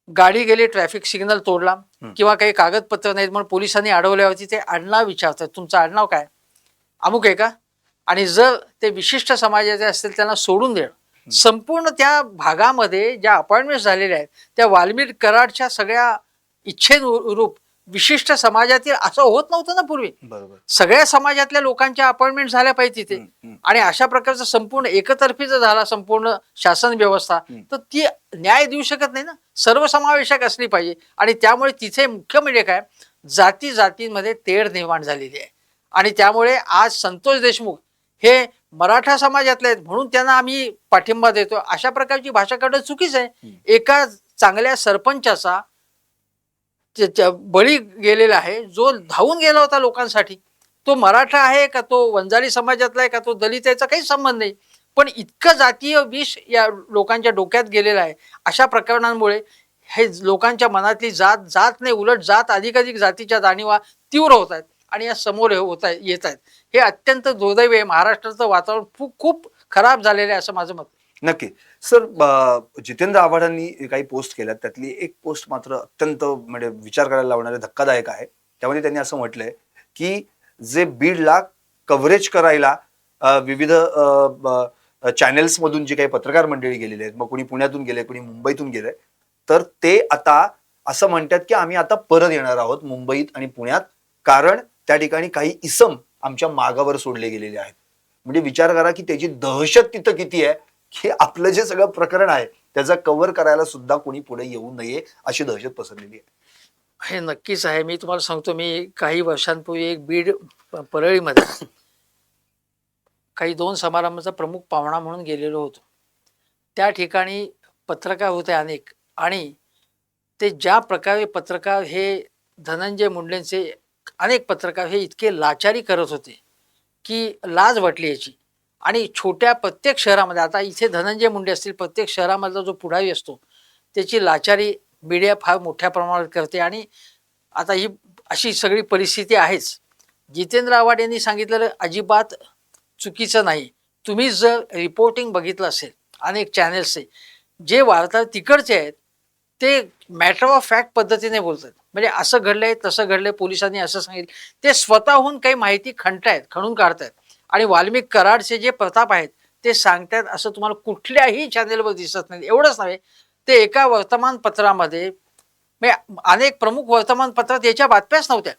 गाडी गेली, ट्रॅफिक सिग्नल तोडला किंवा काही कागदपत्र नाहीत म्हणून पोलिसांनी अडवल्यावरती ते आडनाव विचारतात, तुमचं आडनाव काय, अमुक आहे का? आणि जर ते विशिष्ट समाजाचे असतील त्यांना सोडून देणं. संपूर्ण त्या भागामध्ये ज्या अपॉइंटमेंट झालेल्या आहेत त्या वाल्मिक कराडच्या सगळ्या इच्छेनुरूप विशिष्ट समाजातील असं होत नव्हतं ना पूर्वी. बरोबर. सगळ्या समाजातल्या लोकांच्या अपॉइंटमेंट झाल्या पाहिजे तिथे. आणि अशा प्रकारचं संपूर्ण एकतर्फी जर झाला संपूर्ण शासन व्यवस्था तर ती न्याय देऊ शकत नाही ना. सर्वसमावेशक असली पाहिजे. आणि त्यामुळे तिथे मुख्य म्हणजे काय, जाती जातींमध्ये तेढ निर्माण झालेली आहे. आणि त्यामुळे आज संतोष देशमुख हे मराठा समाजातले आहेत म्हणून त्यांना आम्ही पाठिंबा देतो, अशा प्रकारची भाषा करणं चुकीचं आहे. एका चांगल्या सरपंचाचा बळी गेलेला आहे, जो धावून गेला होता लोकांसाठी. तो मराठा आहे का, तो वंजारी समाजातला आहे का, तो दलित याचा काही संबंध नाही. पण इतकं जातीय विष या लोकांच्या डोक्यात गेलेलं आहे. अशा प्रकरणांमुळे हे लोकांच्या मनातली जात जात नाही, उलट जात अधिकाधिक जातीच्या जाणीवा तीव्र होत आहेत आणि या समोर होत आहेत, येत आहेत. हे अत्यंत दुर्दैवी आहे. महाराष्ट्राचं वातावरण खूप खूप खराब झालेलं आहे असं माझं मत. नक्की सर. जितेंद्र आव्हाडांनी काही पोस्ट केल्या, त्यातली एक पोस्ट मात्र अत्यंत म्हणजे विचार करायला लावणारे, धक्कादायक आहे. त्यामध्ये त्यांनी असं म्हटलंय की जे बीडला कव्हरेज करायला विविध चॅनेल्स मधून जी काही पत्रकार मंडळी गेलेली आहेत, मग कोणी पुण्यातून गेले, कोणी मुंबईतून गेले, तर ते आता असं म्हणतात की आम्ही आता परत येणार आहोत मुंबईत आणि पुण्यात, कारण त्या ठिकाणी काही इसम आमच्या मागावर सोडले गेलेले आहेत. म्हणजे विचार करा की त्याची दहशत तिथं किती आहे की आपलं जे सगळं प्रकरण आहे त्याचा कव्हर करायला सुद्धा कोणी पुढे येऊ नये अशी दहशत पसरलेली आहे. हे नक्कीच आहे. मी तुम्हाला सांगतो, मी काही वर्षांपूर्वी एक बीड परळीमध्ये काही 2 समारंभाचा प्रमुख पाहुणा म्हणून गेलेलो होतो. त्या ठिकाणी पत्रकार होते अनेक, आणि ते ज्या प्रकारे पत्रकार हे धनंजय मुंडेंचे अनेक पत्रकार हे इतके लाचारी करत होते की लाज वाटली याची. आणि छोट्या प्रत्येक शहरामध्ये, आता इथे धनंजय मुंडे असतील, प्रत्येक शहरामधला जो पुढारी असतो त्याची लाचारी मीडिया फार मोठ्या प्रमाणात करते. आणि आता ही अशी सगळी परिस्थिती आहेच. जितेंद्र आव्हाड यांनी सांगितलेलं अजिबात चुकीचं नाही. तुम्ही जर रिपोर्टिंग बघितलं असेल अनेक चॅनेल्सचे, जे वार्ताहर तिकडचे आहेत ते मॅटर ऑफ फॅक्ट पद्धतीने बोलतात. म्हणजे असं घडलंय, तसं घडलंय, पोलिसांनी असं सांगितलं, ते स्वतःहून काही माहिती खणून काढतायत. आणि वाल्मिक कराडचे जे प्रताप आहेत ते सांगतात असं तुम्हाला कुठल्याही चॅनेलवर दिसत नाही. एवढंच नव्हे, ते एका वर्तमानपत्रामध्ये, म्हणजे अनेक प्रमुख वर्तमानपत्रात याच्या बातम्याच नव्हत्या.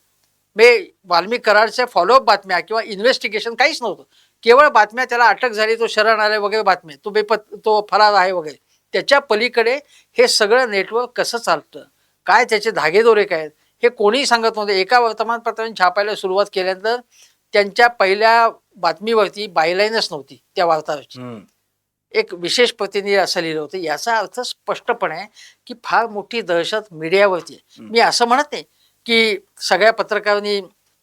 म्हणजे वाल्मिक कराडच्या फॉलोअप बातम्या किंवा इन्व्हेस्टिगेशन काहीच नव्हतं. केवळ बातम्या, त्याला अटक झाली, तो शरण आलाय वगैरे बातम्या, तो फरार आहे वगैरे. त्याच्या पलीकडे हे सगळं नेटवर्क कसं चालतं, काय त्याचे धागेदोरे काय आहेत, हे कोणीही सांगत नव्हते. एका वर्तमानपत्राने छापायला सुरुवात केल्यानंतर त्यांच्या पहिल्या बातमीवरती बायलाईनच नव्हती त्या वार्ताहराची. एक विशेष प्रतिनिधी असं लिहिलं होतं. याचा अर्थ स्पष्टपणे आहे की फार मोठी दहशत मीडियावरती आहे. मी असं म्हणत नाही की सगळ्या पत्रकारांनी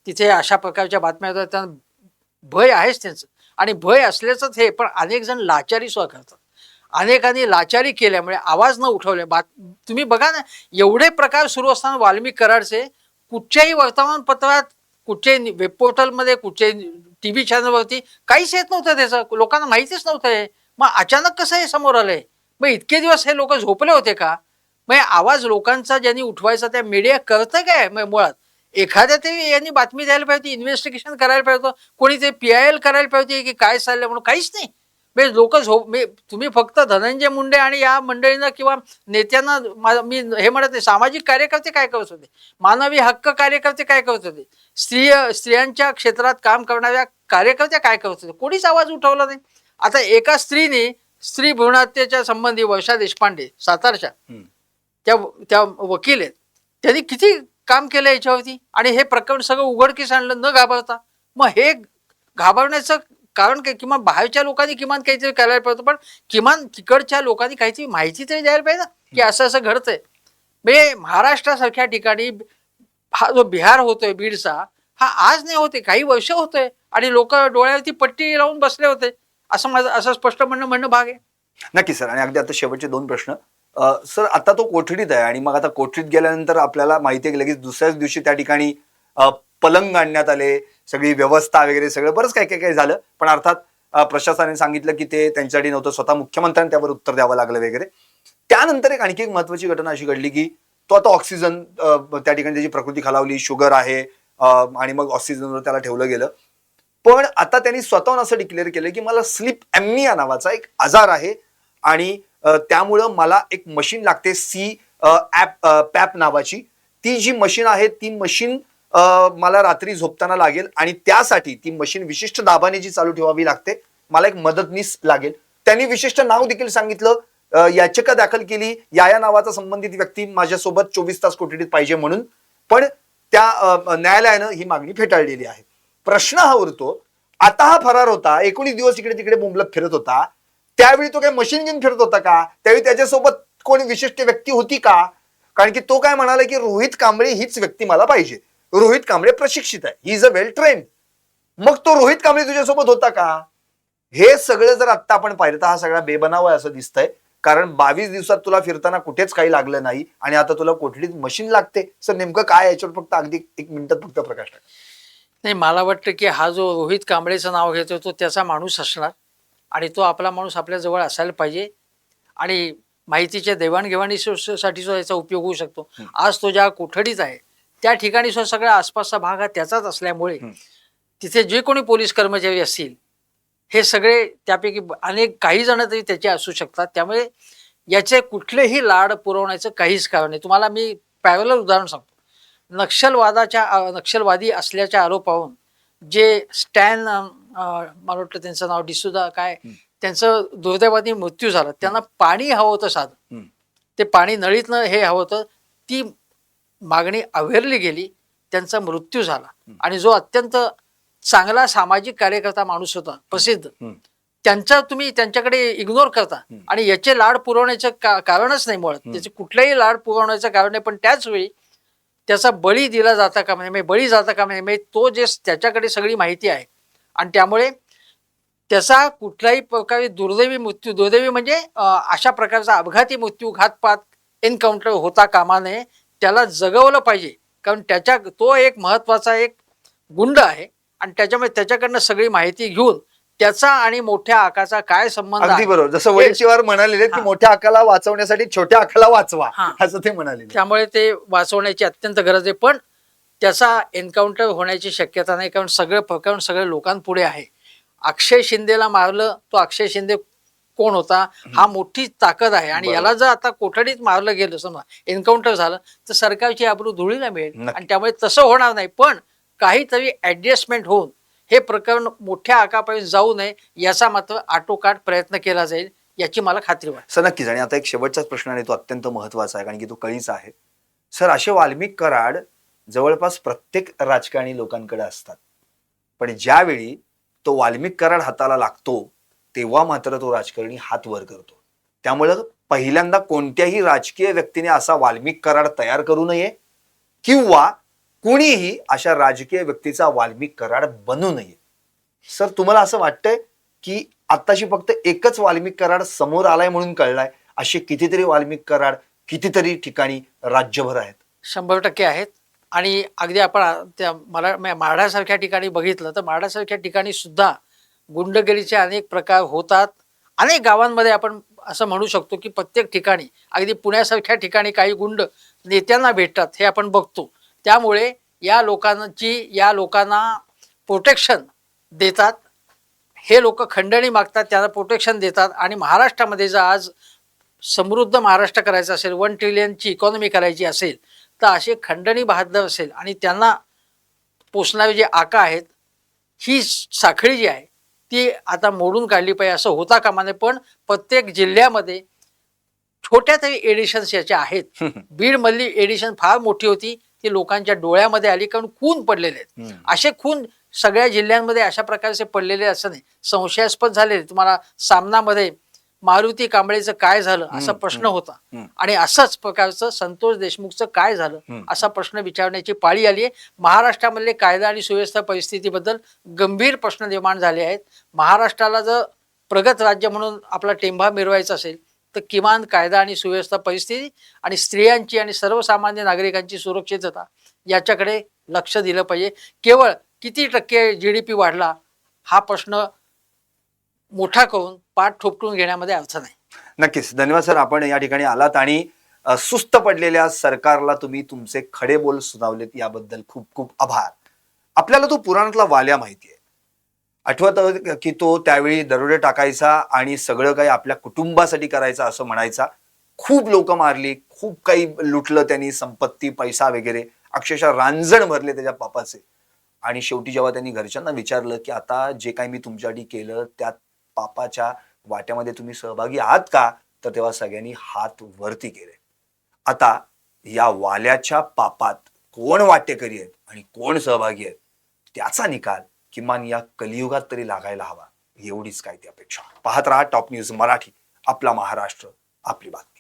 तिथे अशा प्रकारच्या बातम्या होतात, त्यांना भय आहेच त्यांचं, आणि भय असल्याचंच हे. पण अनेक जण लाचारी सुद्धा करतात. अनेकांनी लाचारी केल्यामुळे, आवाज न उठवले, तुम्ही बघा ना, एवढे प्रकार सुरू असताना वाल्मिक कराडचे कुठच्याही वर्तमानपत्रात, कुठच्याही वेब पोर्टलमध्ये, कुठच्याही TV चॅनलवरती काहीच येत नव्हतं. त्याचं लोकांना माहितीच नव्हतं हे. मग अचानक कसं हे समोर आलंय? मग इतके दिवस हे लोक झोपले होते का? मग आवाज लोकांचा ज्यांनी उठवायचा त्या मीडिया करतं काय? मग मुळात एखाद्या तरी यांनी बातमी द्यायला पाहिजे, इन्व्हेस्टिगेशन करायला पाहिजे, कोणी ते PIL करायला पाहिजे की काय चाललंय म्हणून. काहीच नाही. म्हणजे लोक तुम्ही फक्त धनंजय मुंडे आणि या मंडळींना किंवा नेत्यांना, मी हे म्हणत नाही, सामाजिक कार्यकर्ते काय करत होते, मानवी हक्क कार्यकर्ते काय करत होते, स्त्रियांच्या क्षेत्रात काम करणाऱ्या कार्यकर्त्या काय करत होते, कोणीच आवाज उठवला नाही. आता एका स्त्रीने, स्त्री भ्रूण हत्येच्या संबंधी वर्षा देशपांडे सातारच्या त्या वकील आहेत, त्यांनी किती काम केलं याच्यावरती, आणि हे प्रकरण सगळं उघडकीस आणलं न घाबरता. मग हे घाबरण्याचं कारण काय? किंवा बाहेरच्या लोकांनी किमान काहीतरी करायला पाहिजे, पण किमान तिकडच्या लोकांनी काहीतरी माहिती तरी द्यायला पाहिजे ना की असं असं घडतंय. म्हणजे महाराष्ट्रासारख्या ठिकाणी हा जो बिहार होतोय बीडचा, हा आज नाही होते, काही वर्ष होते आणि लोक डोळ्यावरती पट्टी लावून बसले होते, असं माझं असं स्पष्ट म्हणणं भाग आहे. नक्की सर. आणि अगदी आता शेवटचे 2 प्रश्न. सर आता तो कोठडीत आहे आणि मग आता कोठडीत गेल्यानंतर आपल्याला माहिती आहे की लगेच दुसऱ्याच दिवशी त्या ठिकाणी पलंग आणण्यात आले, सगळी व्यवस्था वगैरे सगळं बरंच काय झालं. पण अर्थात प्रशासनाने सांगितलं की ते त्यांच्यासाठी नव्हतं, स्वतः मुख्यमंत्र्यांनी त्यावर उत्तर द्यावं लागलं वगैरे. त्यानंतर आणखी एक महत्वाची घटना अशी घडली की तो आता ऑक्सिजन, त्या ठिकाणी त्याची प्रकृती खालावली, शुगर आहे, आणि मग ऑक्सिजनवर त्याला ठेवलं गेलं. पण आता त्यांनी स्वतःहून असं डिक्लेअर केलं की मला स्लीप ॲम्निया नावाचा एक आजार आहे आणि त्यामुळं मला एक मशीन लागते, सी पॅप नावाची. ती जी मशीन आहे ती मशीन मला रात्री झोपताना लागेल आणि त्यासाठी ती मशीन विशिष्ट दाबाने जी चालू ठेवावी लागते, मला एक मदतनीस लागेल. त्यांनी विशिष्ट नाव देखील सांगितलं, याचिका दाखल केली, या नावाचा संबंधित व्यक्ती माझ्यासोबत 24 तास कोठडीत पाहिजे म्हणून. पण त्या न्यायालयानं ही मागणी फेटाळलेली आहे. प्रश्न हा उरतो, आता हा फरार होता, 19 दिवस इकडे तिकडे बोंबलत फिरत होता, त्यावेळी तो काही मशीन घेऊन फिरत होता का? त्यावेळी त्याच्यासोबत कोणी विशिष्ट व्यक्ती होती का? कारण की तो काय म्हणाला की रोहित कांबळे हीच व्यक्ती मला पाहिजे, रोहित कांबळे प्रशिक्षित आहे, he is a well train. मग तो रोहित कांबळे तुझ्यासोबत होता का? हे सगळं जर आता आपण पाहिलं तर हा सगळा बेबनाव आहे असं दिसतंय. कारण 22 दिवसात तुला फिरताना कुठेच काही लागलं नाही आणि आता तुला कोठडीत मशीन लागते. सर नेमकं काय याच्यावर फक्त अगदी 1 मिनिटात फक्त प्रकाश टाका. नाही, मला वाटतं की हा जो रोहित कांबळेचं नाव घेतो तो त्याचा माणूस असणार आणि तो आपला माणूस आपल्याजवळ असायला पाहिजे आणि माहितीच्या देवाणघेवाणीसाठी सुद्धा याचा उपयोग होऊ शकतो. आज तो ज्या कोठडीत आहे त्या ठिकाणी सुद्धा सगळा आसपासचा भाग हा त्याचाच असल्यामुळे तिथे जे कोणी पोलीस कर्मचारी असतील हे सगळे त्यापैकी अनेक काही जण तरी त्याचे असू शकतात. त्यामुळे याचे कुठलेही लाड पुरवण्याचं काहीच कारण नाही. तुम्हाला मी पॅरलल उदाहरण सांगतो. नक्षलवादी असल्याच्या आरोपावरून जे स्टॅन, मला वाटतं त्यांचं नाव डिसुदा काय, त्यांचं दुर्दैवाने मृत्यू झाला. त्यांना पाणी हवं होतं साधं, ते पाणी नळीतनं हे हवं होतं, ती मागणी अव्हेरली गेली, त्यांचा मृत्यू झाला. आणि जो अत्यंत चांगला सामाजिक कार्यकर्ता माणूस होता, प्रसिद्ध, तुम्ही त्यांच्याकडे इग्नोर करता आणि याचे लाड पुरवण्याचं कारणच नाही मुळात, त्याचे कुठलेही लाड पुरवण्याचं कारण नाही. पण त्याच वेळी त्याचा बळी दिला जाता कामा नये, बळी जाता कामा नये. तो जे त्याच्याकडे सगळी माहिती आहे आणि त्यामुळे त्याचा कुठल्याही प्रकारे दुर्दैवी म्हणजे अशा प्रकारचा अपघाती मृत्यू, घातपात, एन्काउंटर होता कामा नये. त्याला जगवलं पाहिजे, कारण तो एक महत्वाचा एक गुंड आहे आणि त्याच्यामुळे त्याच्याकडनं सगळी माहिती घेऊन त्याचा आणि मोठ्या आकाचा काय संबंध अगदी आहे बरोबर. जसं वडीलचीवार म्हणालेले की मोठ्या आकाला वाचवण्यासाठी छोट्या आकाला वाचवा, असं ते म्हणाले. त्यामुळे ते वाचवण्याची अत्यंत गरज आहे. पण त्याचा एन्काउंटर होण्याची शक्यता नाही, कारण सगळं प्रकरण सगळ्या लोकांपुढे आहे. अक्षय शिंदेला मारलं, तो अक्षय शिंदे कोण होता हा मोठी ताकद आहे आणि याला जर आता कोठडीत मारलं गेलं, समजा एन्काउंटर झालं, तर सरकारची आबरू धुळीला मिळेल आणि त्यामुळे तसं होणार नाही. पण काहीतरी ऍडजस्टमेंट होऊन हे प्रकरण मोठ्या आकारापर्यंत जाऊ नये याचा मात्र आटोकाट प्रयत्न केला जाईल, याची मला खात्री वाटते. सर नक्कीच. आणि आता एक शेवटचाच प्रश्न आहे, तो अत्यंत महत्वाचा आहे कारण की तो कळीचा आहे. सर असे वाल्मिक कराड जवळपास प्रत्येक राजकारणी लोकांकडे असतात, पण ज्यावेळी तो वाल्मिक कराड हाताला लागतो तेव्हा मात्र तो राजकारणी हात वर करतो. त्यामुळं पहिल्यांदा कोणत्याही राजकीय व्यक्तीने असा वाल्मिक कराड तयार करू नये किंवा कुणीही अशा राजकीय व्यक्तीचा वाल्मिक कराड बनू नये. सर तुम्हाला असं वाटतंय की आत्ताशी फक्त एकच वाल्मिक कराड समोर आलाय म्हणून कळलाय, असे कितीतरी वाल्मिक कराड कितीतरी ठिकाणी राज्यभर आहेत? 100% आहेत. आणि अगदी आपण त्या माढ्यासारख्या ठिकाणी बघितलं तर माढ्यासारख्या ठिकाणी सुद्धा गुंडगिरीचे अनेक प्रकार होतात. अनेक गावांमध्ये आपण असं म्हणू शकतो की प्रत्येक ठिकाणी, अगदी पुण्यासारख्या ठिकाणी काही गुंड नेत्यांना भेटतात, हे आपण बघतो. त्यामुळे या लोकांना प्रोटेक्शन देतात, हे लोक खंडणी मागतात, त्यांना प्रोटेक्शन देतात. आणि महाराष्ट्रामध्ये जर आज समृद्ध महाराष्ट्र करायचा असेल, 1 ट्रिलियनची इकॉनॉमी करायची असेल, तर असे खंडणी बहादर असेल आणि त्यांना पोचणारे जे आका आहेत, ही साखळी जी आहे ती आता मोडून काढली पाहिजे, असं होता कामा नये. पण प्रत्येक जिल्ह्यामध्ये छोट्या तरी एडिशन्स याच्या आहेत. बीडमधली एडिशन फार मोठी होती, ती लोकांच्या डोळ्यामध्ये आली, कारण खून पडलेले आहेत. असे खून सगळ्या जिल्ह्यांमध्ये अशा प्रकारचे पडलेले असं नाही, संशयास्पद झालेले. तुम्हाला सामनामध्ये मारुती कांबळेचं काय झालं असा हम्म, प्रश्न होता. हम्म. आणि असाच प्रकारचं संतोष देशमुखचं काय झालं हम्म. असा प्रश्न विचारण्याची पाळी आली आहे. महाराष्ट्रामधले कायदा आणि सुव्यवस्था परिस्थितीबद्दल गंभीर प्रश्न निर्माण झाले आहेत. महाराष्ट्राला जर प्रगत राज्य म्हणून आपला टेंभा मिरवायचा असेल तर किमान कायदा आणि सुव्यवस्था परिस्थिती आणि स्त्रियांची आणि सर्वसामान्य नागरिकांची सुरक्षितता याच्याकडे लक्ष दिलं पाहिजे. केवळ किती टक्के GDP वाढला हा प्रश्न मोठा करून पाठ ठोकटून घेण्यामध्ये अर्थ नाही. नक्कीच. धन्यवाद सर, आपण या ठिकाणी आलात आणि सुस्त पडलेल्या सरकारला तुम्ही तुमचे खडे बोल सुनावलेत, याबद्दल खूप खूप आभार. आपल्याला तो पुराणातला वाल्या माहिती आहे. आठवतं की तो त्यावेळी दरोडे टाकायचा आणि सगळं काही आपल्या कुटुंबासाठी करायचा असं म्हणायचा. खूप लोक मारली, खूप काही लुटलं त्यांनी, संपत्ती, पैसा वगैरे, अक्षरशः रांजण भरले त्याच्या पापाचे. आणि शेवटी जेव्हा त्यांनी घरच्यांना विचारलं की आता जे काही मी तुमच्यासाठी केलं त्यात पापाच्या वाट्यामध्ये तुम्ही सहभागी आहात का, तर तेव्हा सगळ्यांनी हात वरती केले. आता या वाल्याच्या पापात कोण वाटेकरी आहेत आणि कोण सहभागी आहेत त्याचा निकाल किमान या कलियुगात तरी लागायला हवा, एवढीच काय ती अपेक्षा. पाहत राहा टॉप न्यूज मराठी. आपला महाराष्ट्र, आपली बातमी.